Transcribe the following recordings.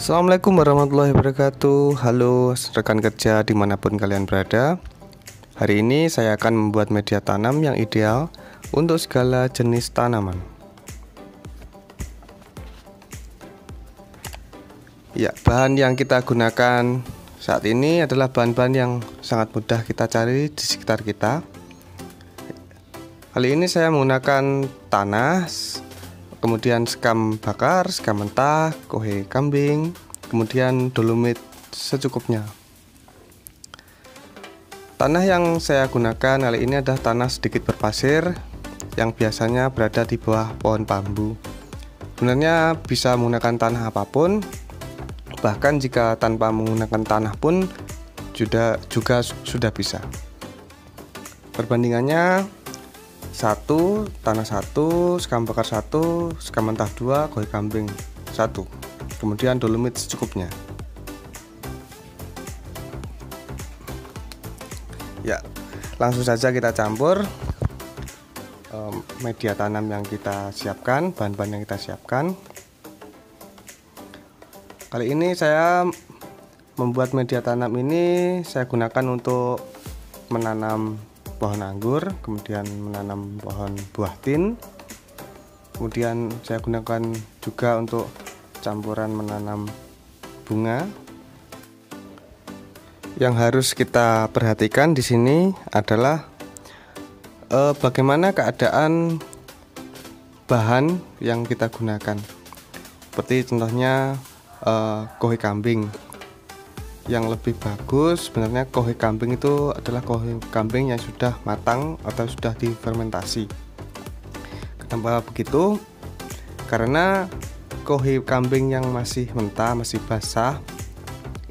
Assalamualaikum warahmatullahi wabarakatuh. Halo rekan kerja dimanapun kalian berada. Hari ini saya akan membuat media tanam yang ideal untuk segala jenis tanaman. Ya, bahan yang kita gunakan saat ini adalah bahan-bahan yang sangat mudah kita cari di sekitar kita. Kali ini saya menggunakan tanah, kemudian sekam bakar, sekam mentah, kohe kambing, kemudian dolomit secukupnya. Tanah yang saya gunakan kali ini adalah tanah sedikit berpasir yang biasanya berada di bawah pohon bambu. Sebenarnya bisa menggunakan tanah apapun, bahkan jika tanpa menggunakan tanah pun juga sudah bisa. Perbandingannya: 1 tanah 1, sekam bakar 1, sekam mentah 2, kohe kambing 1, kemudian dolomit secukupnya. Ya, langsung saja kita campur media tanam yang kita siapkan, bahan-bahan yang kita siapkan. Kali ini saya membuat media tanam ini saya gunakan untuk menanam pohon anggur, kemudian menanam pohon buah tin, kemudian saya gunakan juga untuk campuran menanam bunga. Yang harus kita perhatikan di sini adalah bagaimana keadaan bahan yang kita gunakan. Seperti contohnya kohe kambing. Yang lebih bagus sebenarnya kohe kambing itu adalah kohe kambing yang sudah matang atau sudah difermentasi. Kenapa begitu? Karena kohe kambing yang masih mentah, masih basah,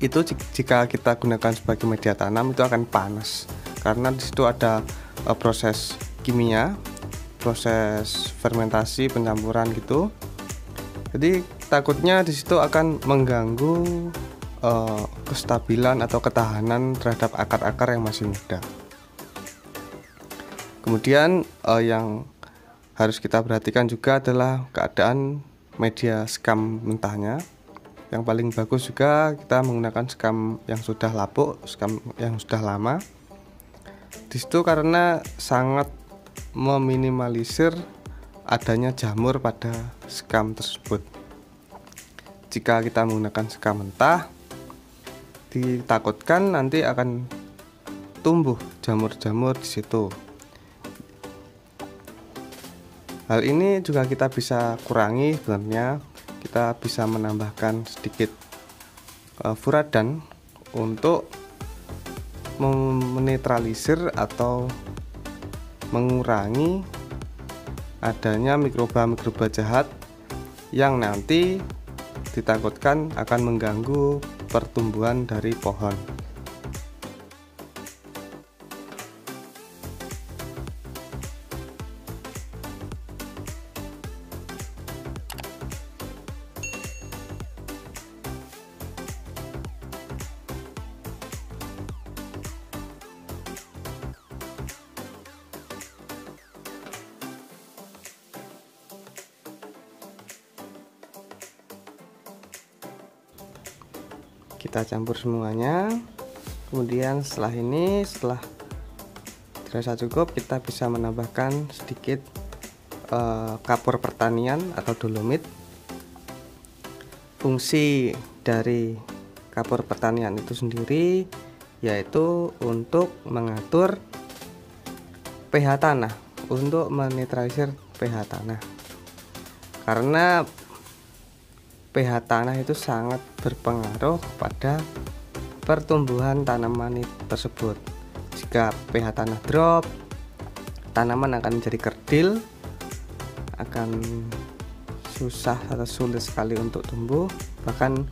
itu jika kita gunakan sebagai media tanam itu akan panas, karena di situ ada proses kimia, proses fermentasi, pencampuran gitu. Jadi takutnya di situ akan mengganggu kestabilan atau ketahanan terhadap akar-akar yang masih muda. Kemudian yang harus kita perhatikan juga adalah keadaan media sekam mentahnya. Yang paling bagus juga kita menggunakan sekam yang sudah lapuk, sekam yang sudah lama. Di situ karena sangat meminimalisir adanya jamur pada sekam tersebut. Jika kita menggunakan sekam mentah, ditakutkan nanti akan tumbuh jamur-jamur di situ. Hal ini juga kita bisa kurangi sebenarnya. Kita bisa menambahkan sedikit furadan untuk menetralisir atau mengurangi adanya mikroba-mikroba jahat yang nanti ditakutkan akan mengganggu pertumbuhan dari pohon. Kita campur semuanya. Kemudian setelah dirasa cukup, kita bisa menambahkan sedikit kapur pertanian atau dolomit. Fungsi dari kapur pertanian itu sendiri yaitu untuk mengatur pH tanah, untuk menetralisir pH tanah. Karena pH tanah itu sangat berpengaruh pada pertumbuhan tanaman tersebut. Jika pH tanah drop, tanaman akan menjadi kerdil, akan susah atau sulit sekali untuk tumbuh, bahkan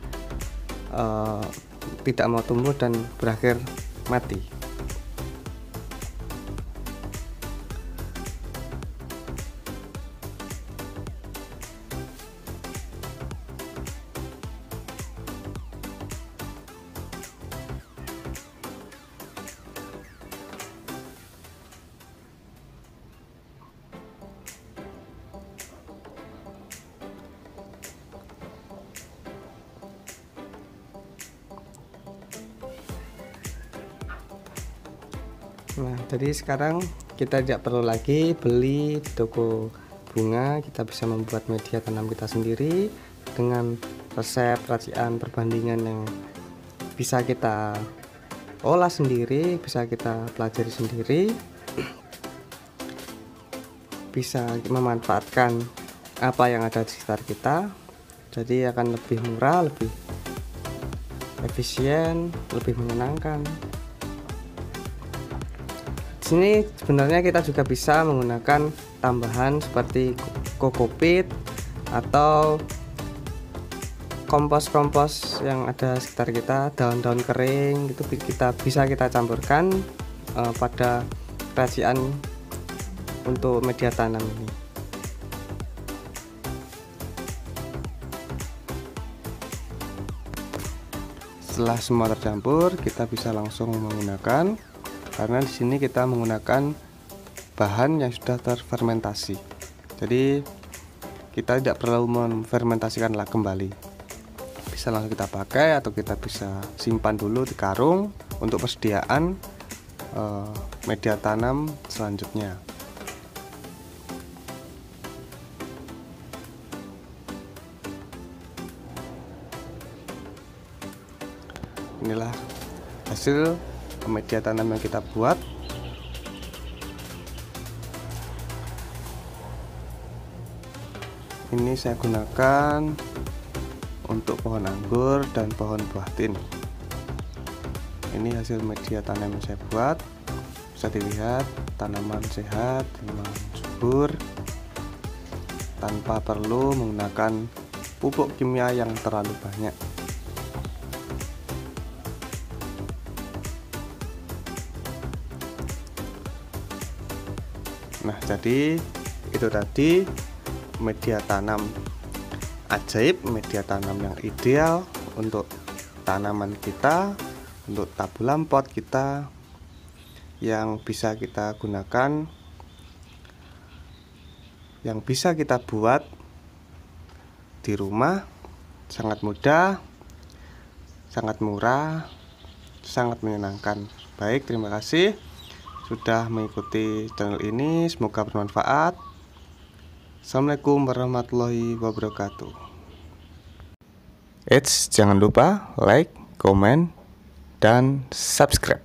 tidak mau tumbuh dan berakhir mati. Nah, jadi sekarang kita tidak perlu lagi beli di toko bunga. Kita bisa membuat media tanam kita sendiri dengan resep, racian, perbandingan yang bisa kita olah sendiri, bisa kita pelajari sendiri, bisa memanfaatkan apa yang ada di sekitar kita. Jadi akan lebih murah, lebih efisien, lebih menyenangkan. Di sini sebenarnya kita juga bisa menggunakan tambahan seperti kokopit atau kompos-kompos yang ada sekitar kita, daun-daun kering itu bisa kita campurkan pada racian untuk media tanam ini. Setelah semua tercampur, kita bisa langsung menggunakan, karena di sini kita menggunakan bahan yang sudah terfermentasi. Jadi kita tidak perlu memfermentasikan kembali. Bisa langsung kita pakai atau kita bisa simpan dulu di karung untuk persediaan media tanam selanjutnya. Inilah hasil media tanam yang kita buat. Ini saya gunakan untuk pohon anggur dan pohon buah tin. Ini hasil media tanam yang saya buat. Bisa dilihat tanaman sehat, tanaman subur, tanpa perlu menggunakan pupuk kimia yang terlalu banyak. Nah, jadi itu tadi media tanam ajaib, media tanam yang ideal untuk tanaman kita, untuk tabulam pot kita, yang bisa kita gunakan, yang bisa kita buat di rumah. Sangat mudah, sangat murah, sangat menyenangkan. Baik, terima kasih sudah mengikuti channel ini, semoga bermanfaat. Assalamualaikum warahmatullahi wabarakatuh. Jangan lupa like, komen, dan subscribe.